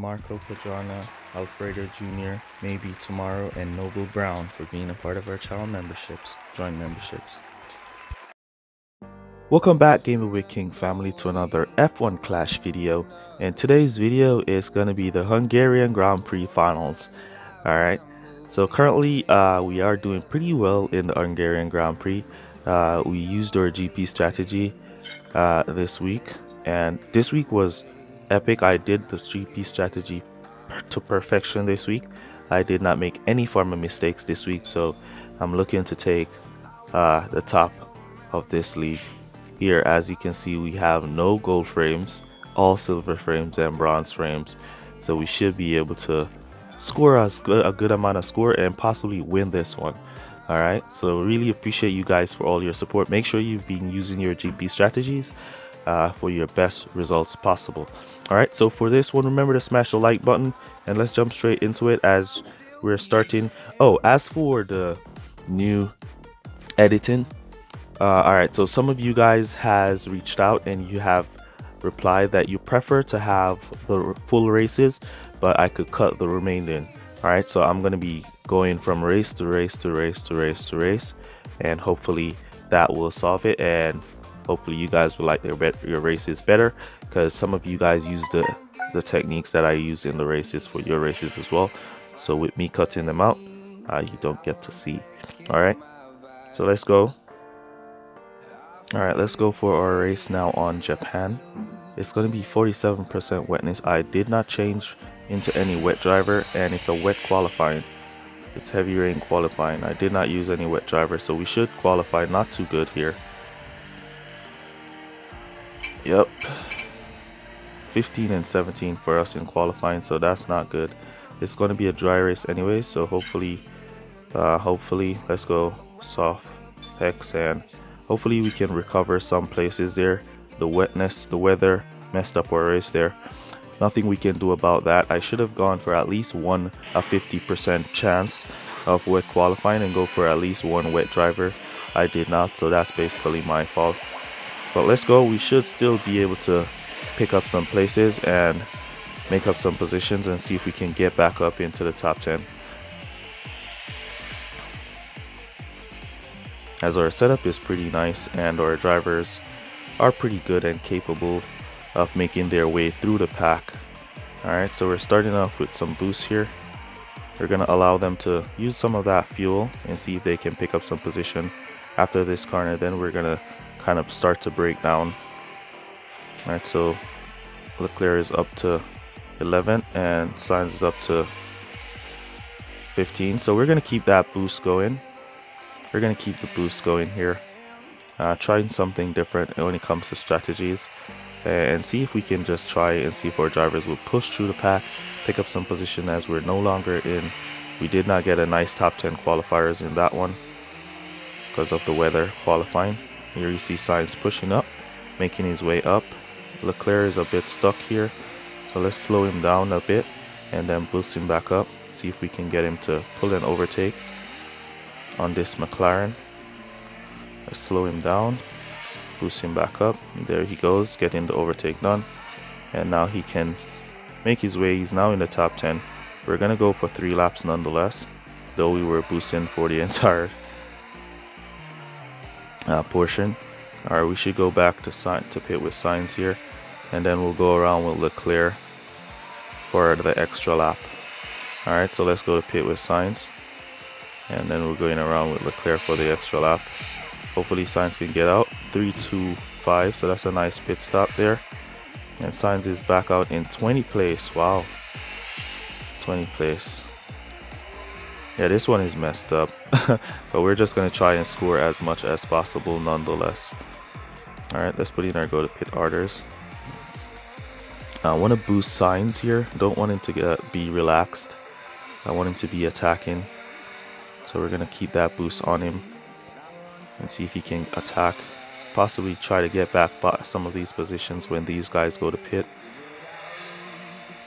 Marco Padrana, Alfredo Jr., maybe tomorrow, and Noble Brown for being a part of our channel memberships, joint memberships. Welcome back Gamer with King family to another F1 Clash video, and today's video is going to be the Hungarian Grand Prix finals. Alright, so currently we are doing pretty well in the Hungarian Grand Prix. We used our GP strategy this week, and this week was epic. I did the GP strategy to perfection this week. I did not make any form of mistakes this week, so I'm looking to take the top of this league. Here, as you can see, we have no gold frames, all silver frames and bronze frames, so we should be able to score a good amount of score and possibly win this one. Alright, so really appreciate you guys for all your support. Make sure you've been using your GP strategies for your best results possible. Alright, so for this one, remember to smash the like button, and let's jump straight into it as we're starting. Oh, as for the new editing, alright, so some of you guys has reached out and you have replied that you prefer to have the full races, but I could cut the remaining. Alright, so I'm going to be going from race to race to race to race to race, and hopefully that will solve it, and hopefully you guys will like your races better, because some of you guys use the techniques that I use in the races for your races as well. So with me cutting them out, you don't get to see. Alright, so let's go. Alright, let's go for our race now on Japan. It's going to be 47% wetness. I did not change into any wet driver, and it's a wet qualifying. It's heavy rain qualifying. I did not use any wet driver, so we should qualify not too good here. Yep, 15 and 17 for us in qualifying, so that's not good. It's going to be a dry race anyway, so hopefully let's go soft hex, and hopefully we can recover some places there. The wetness, the weather messed up our race there. Nothing we can do about that. I should have gone for at least a 50% chance of wet qualifying and go for at least one wet driver. I did not, so that's basically my fault. But let's go. We should still be able to pick up some places and make up some positions and see if we can get back up into the top 10. As our setup is pretty nice and our drivers are pretty good and capable of making their way through the pack. Alright, so we're starting off with some boosts here. We're going to allow them to use some of that fuel and see if they can pick up some position after this corner. Then we're going to kind of start to break down. Alright, so Leclerc is up to 11 and Sainz is up to 15. So we're going to keep that boost going. We're going to keep the boost going here. Trying something different when it comes to strategies, and see if we can just try and see if our drivers will push through the pack, pick up some position, as we're no longer in. We did not get a nice top 10 qualifiers in that one because of the weather qualifying. Here you see Sainz pushing up, making his way up. Leclerc is a bit stuck here, so let's slow him down a bit and then boost him back up. See if we can get him to pull an overtake on this McLaren. Let's slow him down, boost him back up. There he goes, getting the overtake done, and now he can make his way. He's now in the top 10. We're gonna go for 3 laps nonetheless, though we were boosting for the entire portion. Alright, we should go back to pit with Sainz here, and then we'll go around with Leclerc for the extra lap. Alright, so let's go to pit with Sainz, and then we're going around with Leclerc for the extra lap. Hopefully Sainz can get out. 3-2-5, so that's a nice pit stop there. And Sainz is back out in 20th place. Wow, 20th place. Yeah, this one is messed up. But we're just going to try and score as much as possible nonetheless. Alright, let's put in our go to pit orders. I want to boost Sainz here. Don't want him to be relaxed. I want him to be attacking. So we're going to keep that boost on him and see if he can attack, possibly try to get back by some of these positions when these guys go to pit.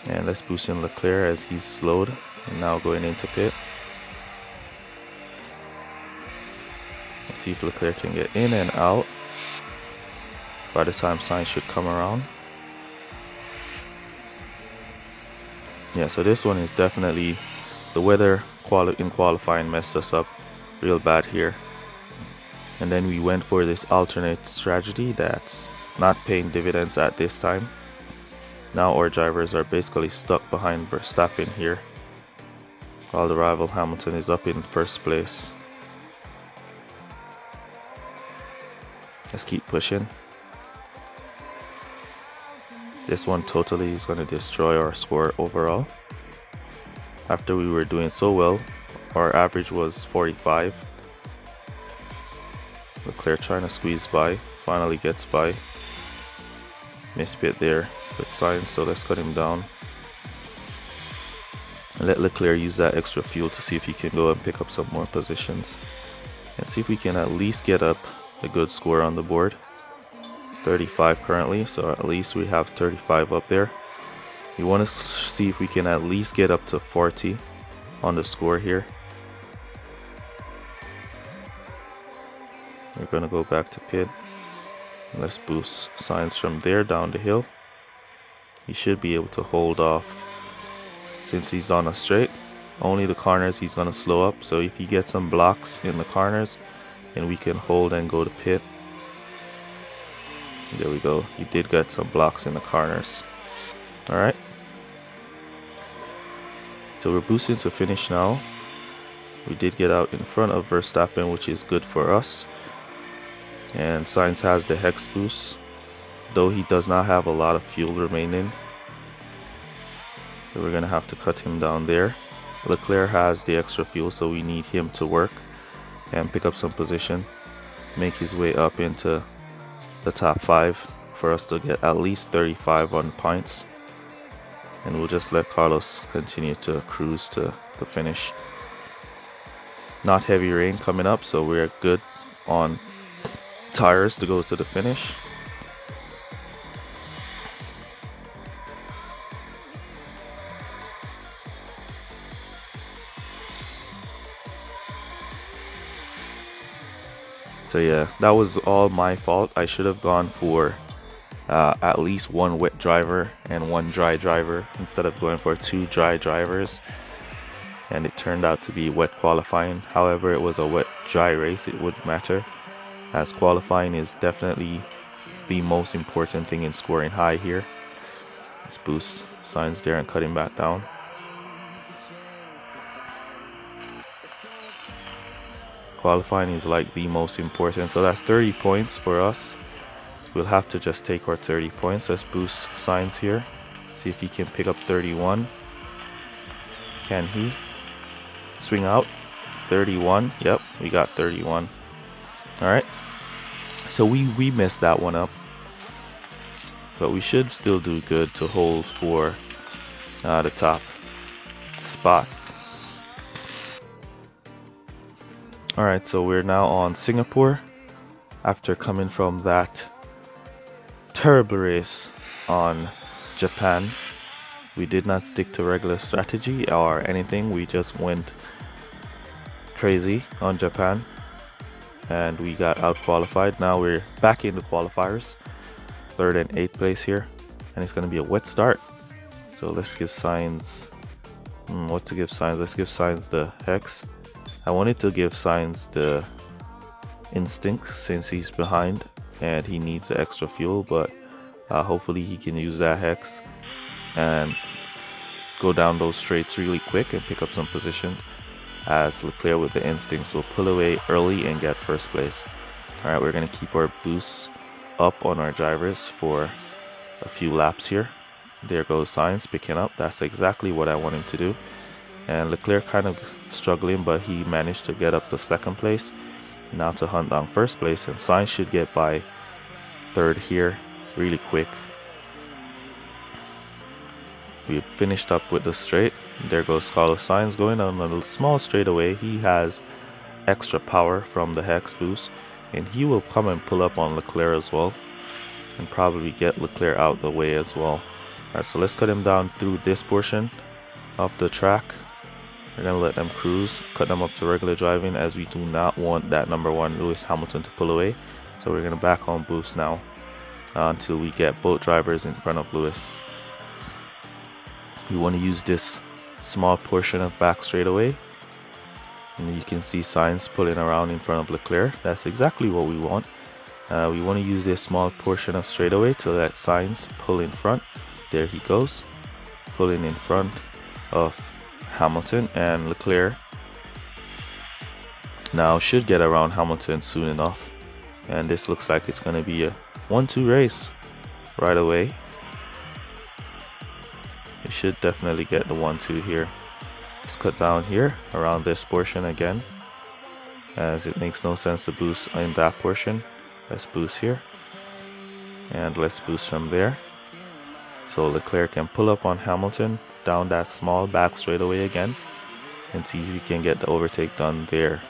And let's boost in Leclerc as he's slowed and now going into pit. Let's see if Leclerc can get in and out by the time Sainz should come around. Yeah, so this one is definitely the weather in qualifying messed us up real bad here. And then we went for this alternate strategy that's not paying dividends at this time. Now our drivers are basically stuck behind Verstappen here, while the rival Hamilton is up in first place. Let's keep pushing. This one totally is going to destroy our score overall. After we were doing so well, our average was 45. Leclerc trying to squeeze by, finally gets by. Mispit there with Sainz, so let's cut him down. And let Leclerc use that extra fuel to see if he can go and pick up some more positions. And see if we can at least get up a good score on the board. 35 currently, so at least we have 35 up there. We want to see if we can at least get up to 40 on the score here. We're going to go back to pit. Let's boost Sainz from there down the hill. He should be able to hold off since he's on a straight. Only the corners he's going to slow up, so if he gets some blocks in the corners, then we can hold and go to pit. There we go. He did get some blocks in the corners. Alright. So we're boosting to finish now. We did get out in front of Verstappen, which is good for us. And Sainz has the hex boost, though he does not have a lot of fuel remaining. So we're going to have to cut him down there. Leclerc has the extra fuel, so we need him to work and pick up some position, make his way up into the top 5 for us to get at least 35 on points. And we'll just let Carlos continue to cruise to the finish. Not heavy rain coming up, so we're good on tires to go to the finish. So yeah, that was all my fault. I should have gone for at least one wet driver and one dry driver instead of going for 2 dry drivers. And it turned out to be wet qualifying. However, it was a wet dry race. It wouldn't matter, as qualifying is definitely the most important thing in scoring high here. Let's boost Sainz there and cut him back down. Qualifying is like the most important, so that's 30 points for us. We'll have to just take our 30 points. Let's boost Sainz here, see if he can pick up 31. Can he swing out? 31. Yep, we got 31. All right, so we messed that one up, but we should still do good to hold for the top spot. All right, so we're now on Singapore after coming from that terrible race on Japan. We did not stick to regular strategy or anything. We just went crazy on Japan and we got out qualified. Now we're back in the qualifiers, 3rd and 8th place here, and it's going to be a wet start. So let's give Sainz what to give Sainz. Let's give Sainz the hex. I wanted to give Sainz the instinct since he's behind and he needs the extra fuel, but hopefully he can use that hex and go down those straights really quick and pick up some position, as Leclerc with the instincts will pull away early and get first place. Alright, we're going to keep our boosts up on our drivers for a few laps here. There goes Sainz picking up. That's exactly what I want him to do. And Leclerc kind of struggling, but he managed to get up to 2nd place. Now to hunt down 1st place, and Sainz should get by 3rd here really quick. We finished up with the straight. There goes Carlos Sainz going on a small straightaway. He has extra power from the hex boost, and he will come and pull up on Leclerc as well and probably get Leclerc out the way as well. Alright, so let's cut him down through this portion of the track. We're going to let them cruise, cut them up to regular driving, as we do not want that #1 Lewis Hamilton to pull away. So we're going to back on boost now until we get both drivers in front of Lewis. You want to use this small portion of back straightaway, and you can see Sainz pulling around in front of Leclerc. That's exactly what we want. We want to use this small portion of straightaway to let Sainz pull in front. There he goes, pulling in front of Hamilton, and Leclerc now should get around Hamilton soon enough. And this looks like it's going to be a 1-2 race right away. You should definitely get the 1-2 here. Let's cut down here around this portion again, as it makes no sense to boost in that portion. Let's boost here, and let's boost from there, so Leclerc can pull up on Hamilton down that small back straightaway again, and see if he can get the overtake done there.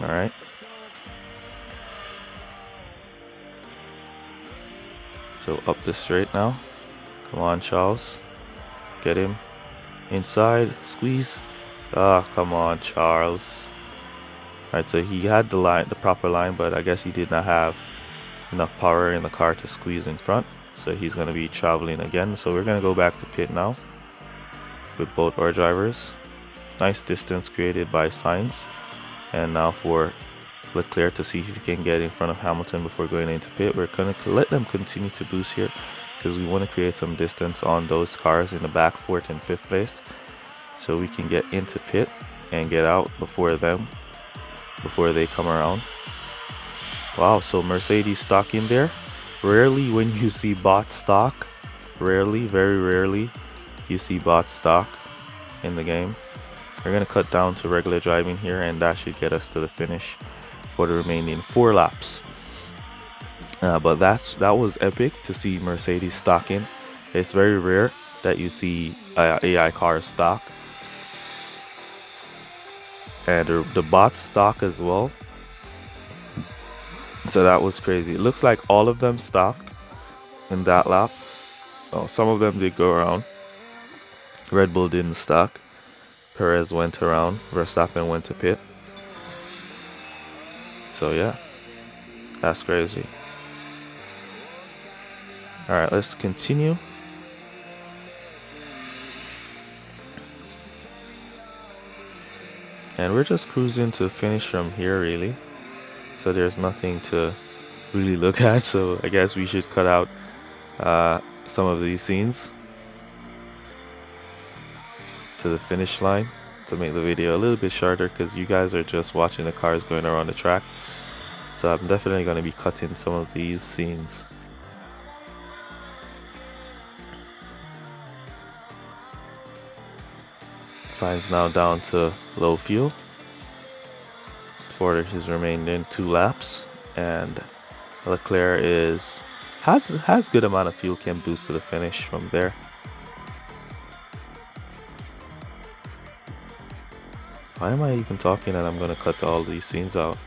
Alright. So up the straight now. Come on, Charles. Get him. Inside. Squeeze. Ah, come on, Charles. Alright, so he had the proper line, but I guess he did not have enough power in the car to squeeze in front. So he's going to be traveling again. So we're going to go back to pit now with both our drivers. Nice distance created by Sainz. And now for Leclerc to see if he can get in front of Hamilton before going into pit. We're going to let them continue to boost here, because we want to create some distance on those cars in the back, 4th and 5th place, so we can get into pit and get out before them, before they come around. Wow, so Mercedes stock in there. Rarely when you see bot stock, rarely, very rarely, you see bot stock in the game. We're going to cut down to regular driving here, and that should get us to the finish for the remaining 4 laps. But that was epic to see Mercedes stock in. It's very rare that you see AI cars stock, and the bots stock as well. So that was crazy. It looks like all of them stocked in that lap. Oh, some of them did go around. Red Bull didn't stock. Perez went around. Verstappen went to pit. So yeah, that's crazy. Alright, let's continue. And we're just cruising to finish from here, really. So there's nothing to really look at. So I guess we should cut out some of these scenes to the finish line to make the video a little bit shorter, because you guys are just watching the cars going around the track. So I'm definitely going to be cutting some of these scenes. Sainz now down to low fuel for his remaining 2 laps, and Leclerc has good amount of fuel, can boost to the finish from there. Why am I even talking and I'm gonna cut all these scenes out?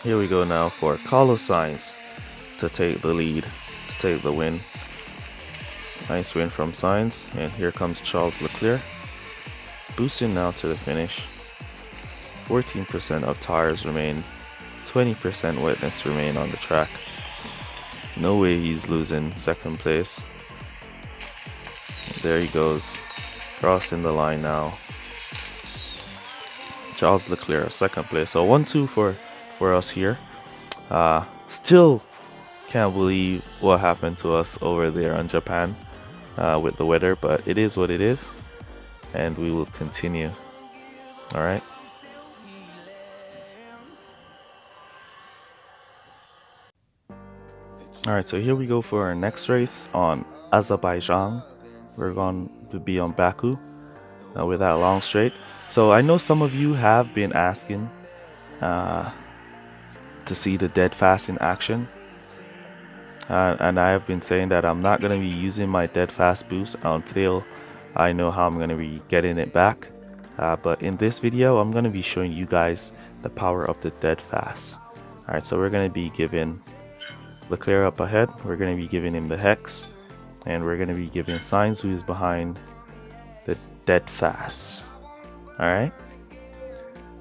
Here we go now for Carlos Sainz to take the lead, to take the win. Nice win from Sainz, and here comes Charles Leclerc, boosting now to the finish. 14% of tires remain, 20% wetness remain on the track. No way he's losing second place. There he goes, crossing the line now. Charles Leclerc, second place. So 1-2 for us here. Still can't believe what happened to us over there in Japan with the weather, but it is what it is, and we will continue. All right. All right, so here we go for our next race on Azerbaijan. We're going to be on Baku with that long straight. So I know some of you have been asking to see the dead fast in action. And I have been saying that I'm not going to be using my dead fast boost until I know how I'm going to be getting it back. But in this video, I'm going to be showing you guys the power of the dead fast. Alright, so we're going to be giving Leclerc up ahead. We're going to be giving him the hex. And we're going to be giving Sainz, who is behind, the dead fast. Alright.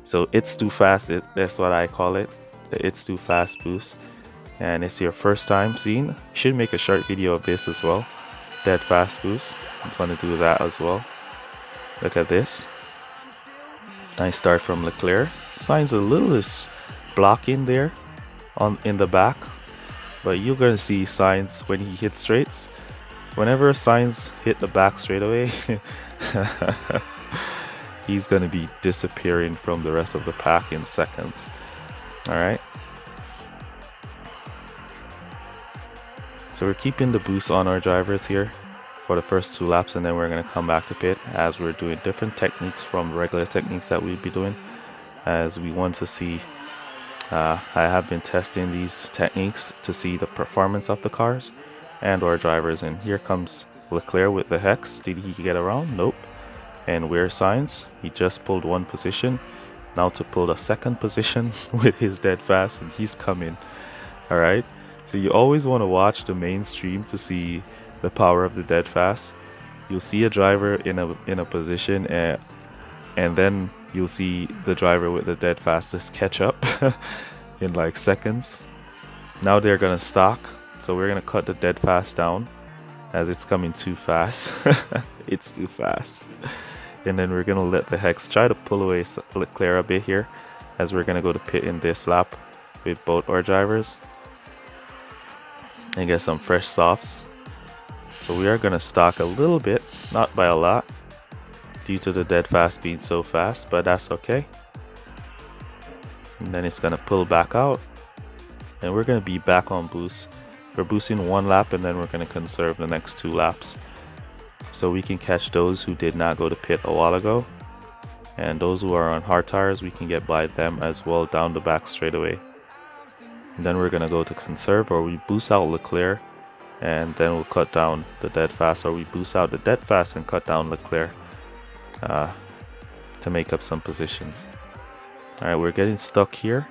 So it's too fast. That's what I call it. The it's too fast boost. And it's your first time seeing, should make a short video of this as well. Dead fast boost. I'm going to do that as well. Look at this. Nice start from Leclerc. Sainz a little is blocking there in the back, but you're going to see Sainz when he hits straights. Whenever Sainz hit the back straightaway, he's going to be disappearing from the rest of the pack in seconds. All right. So we're keeping the boost on our drivers here for the first 2 laps, and then we're going to come back to pit as we're doing different techniques from regular techniques that we'll be doing, as we want to see. I have been testing these techniques to see the performance of the cars and our drivers. And here comes Leclerc with the hex. Did he get around? Nope. And where's Sainz? He just pulled 1 position. Now to pull the 2nd position with his dead fast, and he's coming. All right. So you always want to watch the mainstream to see the power of the dead fast. You'll see a driver in a position, and then you'll see the driver with the dead fast just catch up in like seconds. Now they're gonna stock, so we're gonna cut the dead fast down as it's coming too fast. It's too fast. And then we're gonna let the hex try to pull away Leclerc a bit here, as we're gonna go to pit in this lap with both our drivers and get some fresh softs. So we are going to stock a little bit, not by a lot, due to the dead fast being so fast, but that's okay. And then it's going to pull back out, and we're going to be back on boost. We're boosting 1 lap, and then we're going to conserve the next 2 laps, so we can catch those who did not go to pit a while ago, and those who are on hard tires, we can get by them as well down the back straightaway. And then we're going to go to conserve, or we boost out Leclerc and then we'll cut down the dead fast, or we boost out the dead fast and cut down Leclerc to make up some positions. Alright, we're getting stuck here.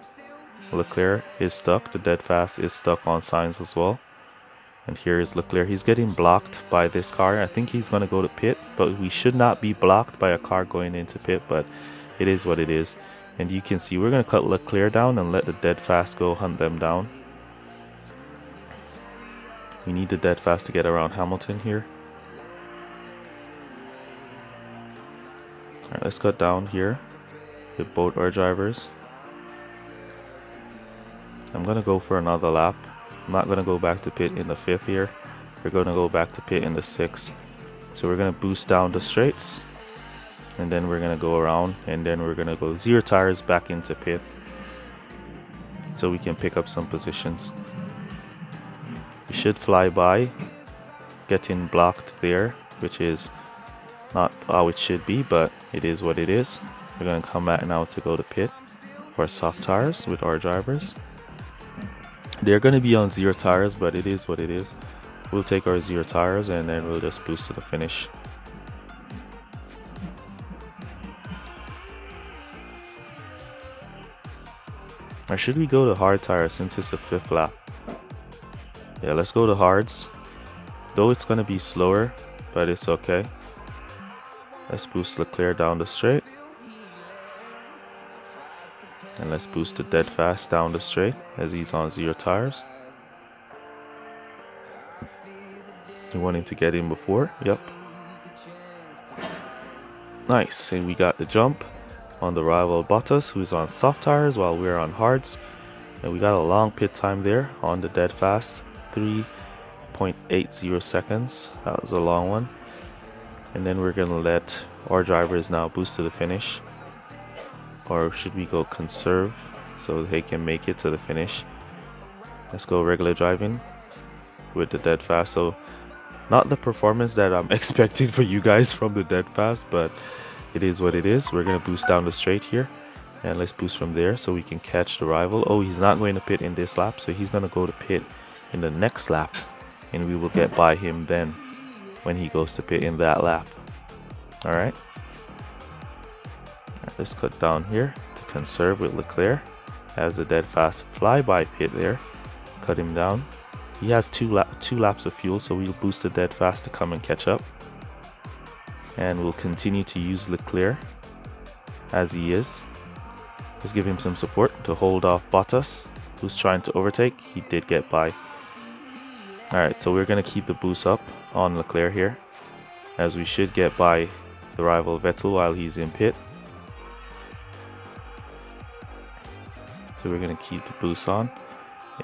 Leclerc is stuck, the dead fast is stuck on Sainz as well. And here is Leclerc. He's getting blocked by this car. I think he's going to go to pit, but we should not be blocked by a car going into pit, but it is what it is. And you can see we're going to cut Leclerc down and let the dead fast go hunt them down. We need the dead fast to get around Hamilton here. Alright, let's cut down here with both our drivers. I'm going to go for another lap. I'm not going to go back to pit in the 5th here. We're going to go back to pit in the 6th. So we're going to boost down the straights, and then we're going to go around, and then we're going to go 0 tires back into pit so we can pick up some positions. We should fly by, getting blocked there, which is not how it should be, but it is what it is. We're going to come back now to go to pit for soft tires with our drivers. They're going to be on 0 tires, but it is what it is. We'll take our 0 tires and then we'll just boost to the finish. Or should we go to hard tires since it's the 5th lap? Yeah, let's go to hards. Though it's going to be slower, but it's okay. Let's boost Leclerc down the straight. And let's boost the dead fast down the straight as he's on 0 tires. You want him to get in before? Yep. Nice, and we got the jump. on the rival Bottas, who's on soft tires while we're on hards. And we got a long pit time there on the dead fast, 3.80 seconds. That was a long one. And then we're gonna let our drivers now boost to the finish. Or should we go conserve so they can make it to the finish? Let's go regular driving with the dead fast. So not the performance that I'm expecting for you guys from the dead fast, but it is what it is. We're gonna boost down the straight here, and let's boost from there so we can catch the rival. Oh, he's not going to pit in this lap, so he's gonna go to pit in the next lap, and we will get by him then when he goes to pit in that lap. All right, let's cut down here to conserve with Leclerc. Has a dead fast flyby pit there, cut him down. He has two laps of fuel, so we'll boost the dead fast to come and catch up. And we'll continue to use Leclerc as he is. Let's give him some support to hold off Bottas, who's trying to overtake. He did get by. Alright, so we're going to keep the boost up on Leclerc here, as we should get by the rival Vettel while he's in pit. So we're going to keep the boost on.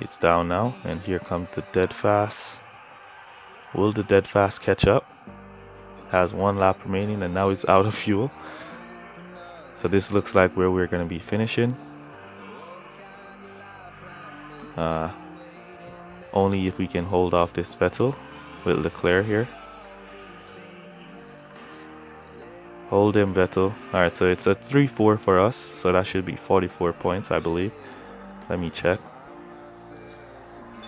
It's down now, and here comes the dead fast. Will the dead fast catch up? Has one lap remaining, and now it's out of fuel. So this looks like where we're going to be finishing. Only if we can hold off this Vettel with Leclerc here. Hold him, Vettel. Alright, so it's a 3-4 for us, so that should be 44 points, I believe. Let me check.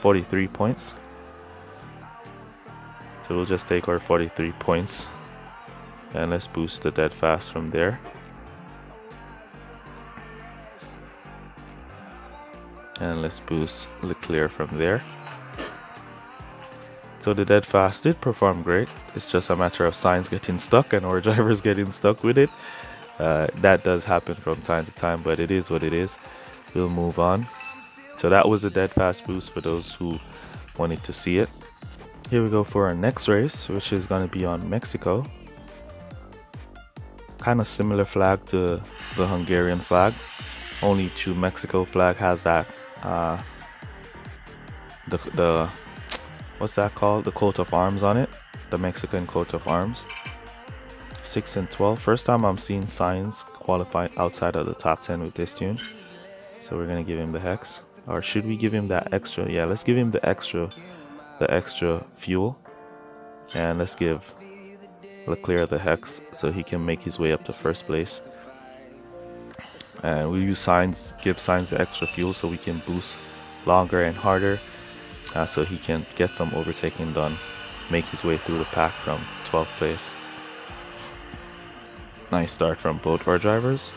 43 points. So we'll just take our 43 points and let's boost the dead fast from there. And let's boost Leclerc from there. So the dead fast did perform great. It's just a matter of Sainz getting stuck and our drivers getting stuck with it. That does happen from time to time, but it is what it is. We'll move on. So that was a dead fast boost for those who wanted to see it. Here we go for our next race, which is going to be on Mexico. Kind of similar flag to the Hungarian flag, only to Mexico flag has that the what's that called, the coat of arms on it, the Mexican coat of arms. 6 and 12. First time I'm seeing Sainz qualify outside of the top 10 with this tune. So we're gonna give him the hex, or should we give him that extra? Yeah, let's give him the extra fuel, and let's give Leclerc the hex so he can make his way up to first place. And we use Sainz, give Sainz the extra fuel so we can boost longer and harder, so he can get some overtaking done, make his way through the pack from 12th place. Nice start from both of our drivers.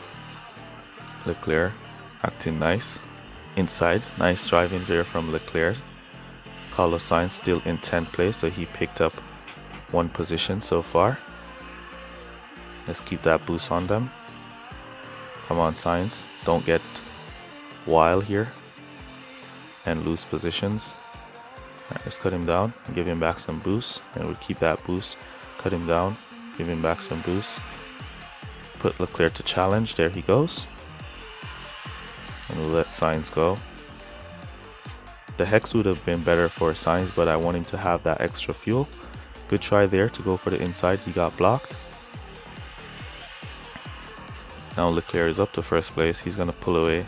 Leclerc acting nice inside, nice driving there from Leclerc. Carlos Sainz still in 10th place, so he picked up one position so far. Let's keep that boost on them. Come on, Sainz, don't get wild here and lose positions. Alright, let's cut him down and give him back some boost, and we'll keep that boost. Cut him down, give him back some boost. Put Leclerc to challenge, there he goes. And we'll let Sainz go. The hex would have been better for Sainz, but I want him to have that extra fuel. Good try there to go for the inside, he got blocked. Now Leclerc is up to first place, he's gonna pull away.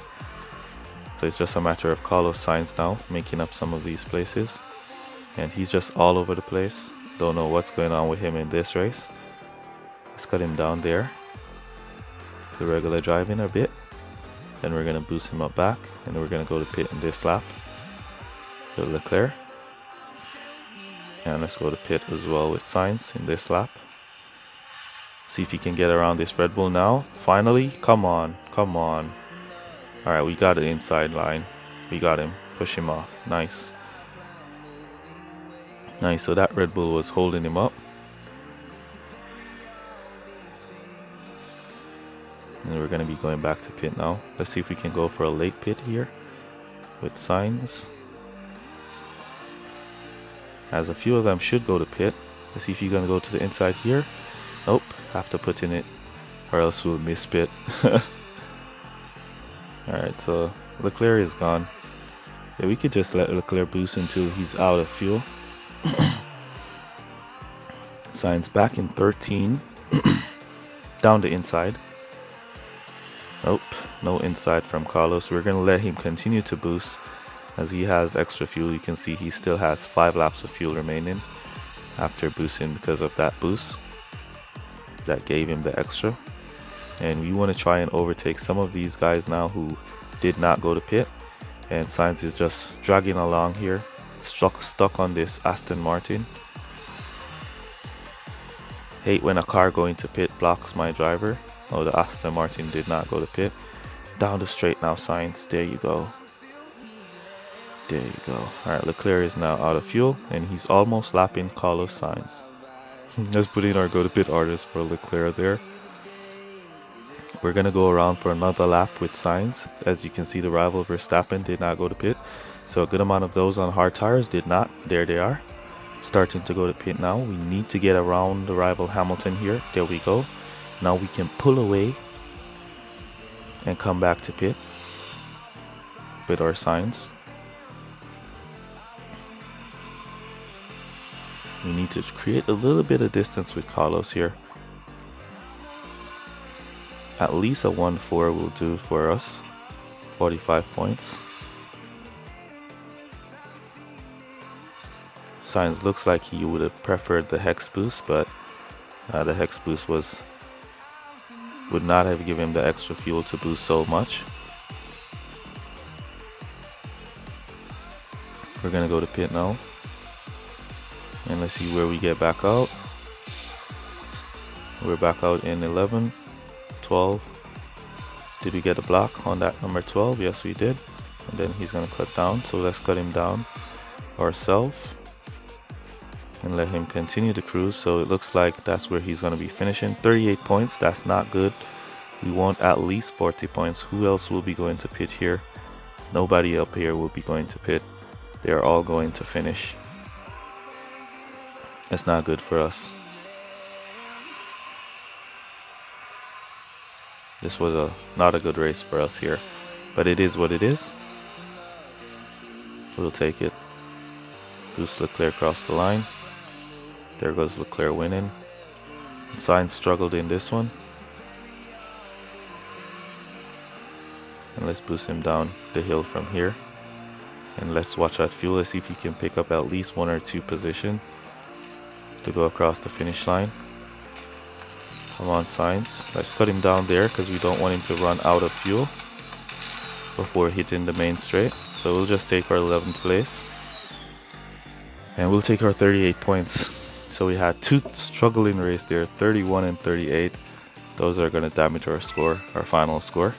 So it's just a matter of Carlos Sainz now making up some of these places. And he's just all over the place. Don't know what's going on with him in this race. Let's cut him down there to regular driving a bit. Then we're gonna boost him up back, and we're gonna go to pit in this lap with Leclerc. And let's go to pit as well with Sainz in this lap. See if he can get around this Red Bull now. Finally, come on, come on. Alright, we got the inside line. We got him. Push him off. Nice. Nice, so that Red Bull was holding him up. And we're going to be going back to pit now. Let's see if we can go for a late pit here with Sainz, as a few of them should go to pit. Let's see if he's going to go to the inside here. Nope, have to put in it. or else we'll miss pit. Alright, so Leclerc is gone. Yeah, we could just let Leclerc boost until he's out of fuel. Sainz back in 13. Down the inside. Nope, no inside from Carlos. We're going to let him continue to boost as he has extra fuel. You can see he still has 5 laps of fuel remaining after boosting because of that boost. That gave him the extra. And we want to try and overtake some of these guys now who did not go to pit. And Sainz is just dragging along here, stuck on this Aston Martin. Hate when a car going to pit blocks my driver. Oh, the Aston Martin did not go to pit. Down the straight now, Sainz. There you go. There you go. Alright, Leclerc is now out of fuel and he's almost lapping Carlos Sainz. Let's put in our go to pit orders for Leclerc there. We're going to go around for another lap with Sainz. As you can see, the rival Verstappen did not go to pit. So a good amount of those on hard tires did not. There they are. Starting to go to pit now. We need to get around the rival Hamilton here. There we go. Now we can pull away and come back to pit with our Sainz. We need to create a little bit of distance with Carlos here. At least a 1-4 will do for us. 45 points. Sainz looks like he would have preferred the hex boost, but the hex boost would not have given him the extra fuel to boost so much. We're gonna go to pit now. And let's see where we get back out. We're back out in 11. 12. Did we get a block on that number 12? Yes, we did. And then he's going to cut down. So let's cut him down ourselves and let him continue to cruise. So it looks like that's where he's going to be finishing. 38 points. That's not good. We want at least 40 points. Who else will be going to pit here? Nobody up here will be going to pit. They're all going to finish. It's not good for us. This was not a good race for us here, but it is what it is. We'll take it. Boost Leclerc across the line. There goes Leclerc winning. Sainz struggled in this one. And let's boost him down the hill from here. And let's watch that fuel. Let's see if he can pick up at least 1 or 2 positions to go across the finish line. Come on, Sainz. Let's cut him down there because we don't want him to run out of fuel before hitting the main straight. So we'll just take our 11th place. And we'll take our 38 points. So we had 2 struggling races there, 31 and 38. Those are going to damage our score, our final score.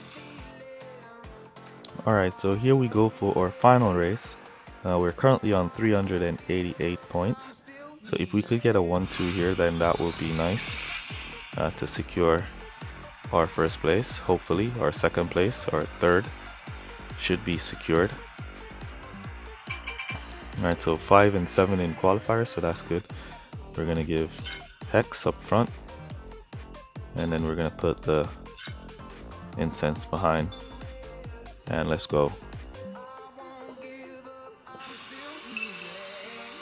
Alright, so here we go for our final race. We're currently on 388 points. So if we could get a 1-2 here, then that would be nice. To secure our first place, hopefully our second place or third should be secured. Alright, so 5 and 7 in qualifiers, so that's good. We're gonna give hex up front, and then we're gonna put the incense behind, and let's go.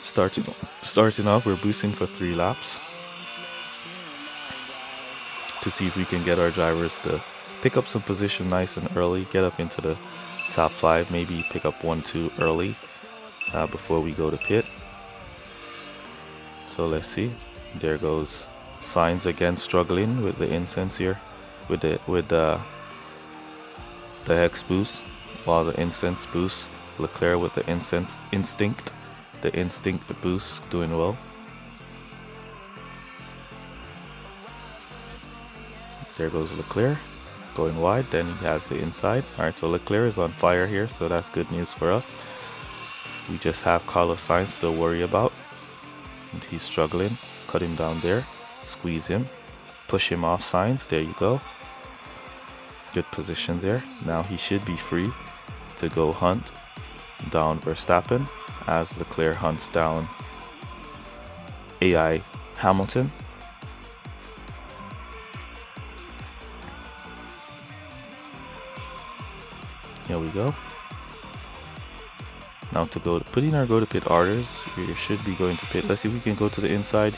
Starting off, we're boosting for 3 laps. To see if we can get our drivers to pick up some position nice and early, get up into the top 5, maybe pick up 1-2 early before we go to pit. So let's see. There goes Sainz again, struggling with the incense here, with the hex boost, while the incense boost. Leclerc with the instinct boost, doing well. There goes Leclerc, going wide, then he has the inside. Alright, so Leclerc is on fire here, so that's good news for us. We just have Carlos Sainz to worry about. And he's struggling. Cut him down there, squeeze him, push him off Sainz, there you go. Good position there. Now he should be free to go hunt down Verstappen as Leclerc hunts down AI Hamilton. Here we go. Now to put in our go to pit orders, we should be going to pit. Let's see if we can go to the inside.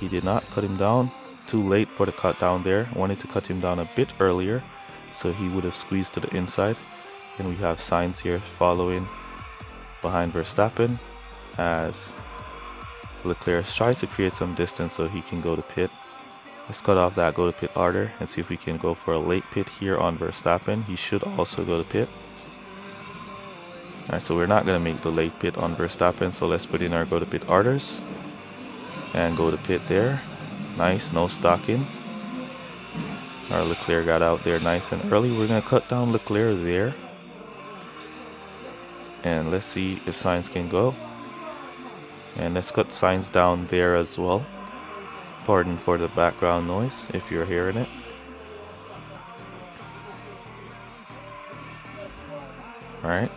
He did not cut him down. Too late for the cut down there. Wanted to cut him down a bit earlier, so he would have squeezed to the inside. And we have Sainz here following behind Verstappen as Leclerc tries to create some distance so he can go to pit. Let's cut off that go to pit order and see if we can go for a late pit here on Verstappen. He should also go to pit. Alright, so we're not going to make the late pit on Verstappen, so let's put in our go to pit orders and go to pit there. Nice, no stocking. Our Leclerc got out there nice and early. We're going to cut down Leclerc there. And let's see if Sainz can go. And let's cut Sainz down there as well. Pardon for the background noise if you're hearing it. Alright,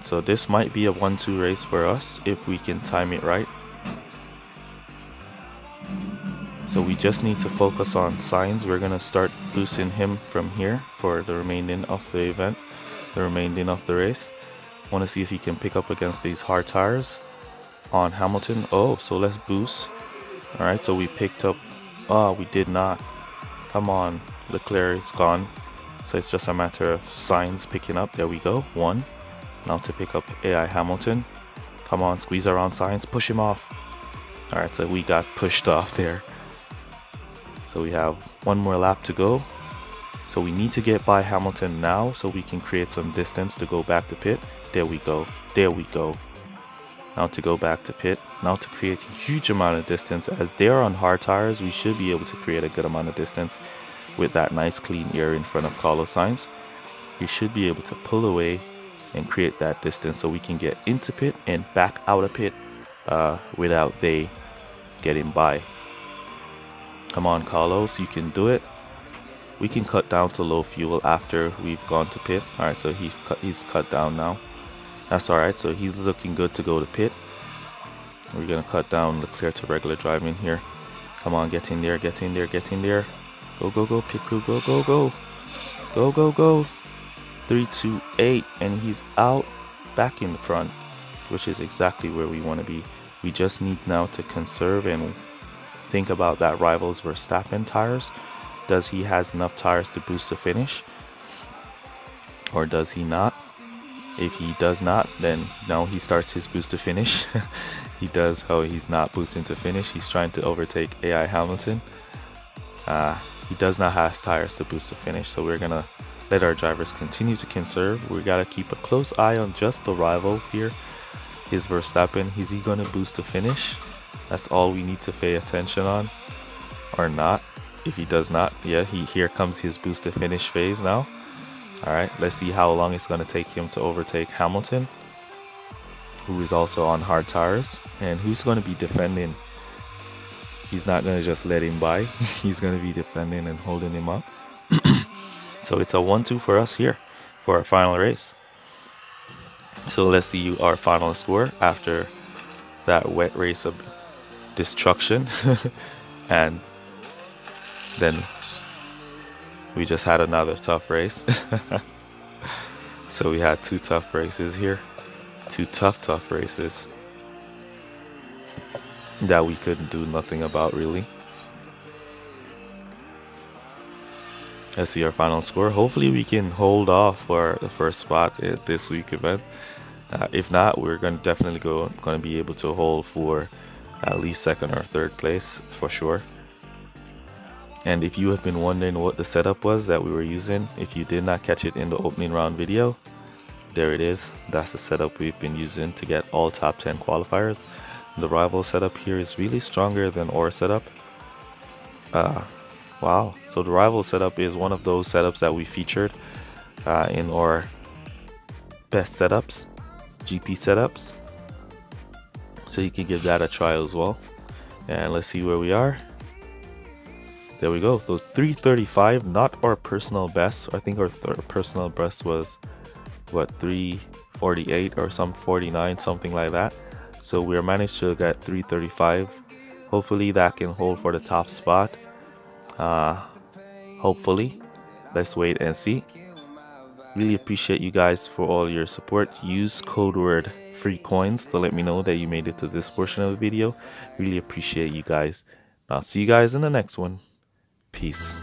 so this might be a 1-2 race for us if we can time it right. So we just need to focus on Sainz. We're going to start boosting him from here for the remaining of the event, the remaining of the race. Want to see if he can pick up against these hard tires on Hamilton. Oh, so let's boost. Alright, so we picked up. Oh, we did not. Come on, Leclerc is gone. So it's just a matter of Sainz picking up. There we go, 1. Now to pick up AI Hamilton. Come on, squeeze around Sainz, push him off. Alright, so we got pushed off there. So we have 1 more lap to go. So we need to get by Hamilton now so we can create some distance to go back to pit. There we go. There we go. Now to go back to pit. Now to create a huge amount of distance. As they are on hard tires, we should be able to create a good amount of distance with that nice clean air in front of Carlos Sainz. We should be able to pull away and create that distance so we can get into pit and back out of pit without they getting by. Come on, Carlos, you can do it. We can cut down to low fuel after we've gone to pit. Alright, so he's cut down now. That's alright, so he's looking good to go to pit. We're going to cut down Leclerc to regular driving here. Come on, get in there, get in there, get in there. Go, go, go, pit crew, go, go, go. Go, go, go. 3, 2, 8, and he's out back in the front, which is exactly where we want to be. We just need now to conserve and think about that rivals Verstappen tires. Does he has enough tires to boost the finish, or does he not? If he does not, then now he starts his boost to finish. He does. Oh, he's not boosting to finish. He's trying to overtake AI Hamilton. He does not have tires to boost to finish, so we're gonna let our drivers continue to conserve. We gotta keep a close eye on just the rival here. Is Verstappen, is he gonna boost to finish? That's all we need to pay attention on, or not. If he does not, yeah, here comes his boost to finish phase now. Alright, let's see how long it's going to take him to overtake Hamilton, who is also on hard tires, and who's going to be defending. He's not going to just let him by. He's going to be defending and holding him up. So it's a 1-2 for us here for our final race. So let's see our final score after that wet race of destruction. And then we just had another tough race. So we had 2 tough races here. 2 tough races that we couldn't do nothing about, really. Let's see our final score. Hopefully we can hold off for the first spot at this week event. If not, we're definitely going to be able to hold for at least 2nd or 3rd place for sure. And if you have been wondering what the setup was that we were using, if you did not catch it in the opening round video, there it is. That's the setup we've been using to get all top 10 qualifiers. The rival setup here is really stronger than our setup. Wow, so the rival setup is one of those setups that we featured in our best setups, GP setups. So you can give that a try as well. And let's see where we are. There we go. Those 335, not our personal best. I think our personal best was what, 348 or some 49, something like that. So we managed to get 335. Hopefully that can hold for the top spot. Hopefully, let's wait and see. Really appreciate you guys for all your support. Use code word free coins to let me know that you made it to this portion of the video. Really appreciate you guys. I'll see you guys in the next one. Peace.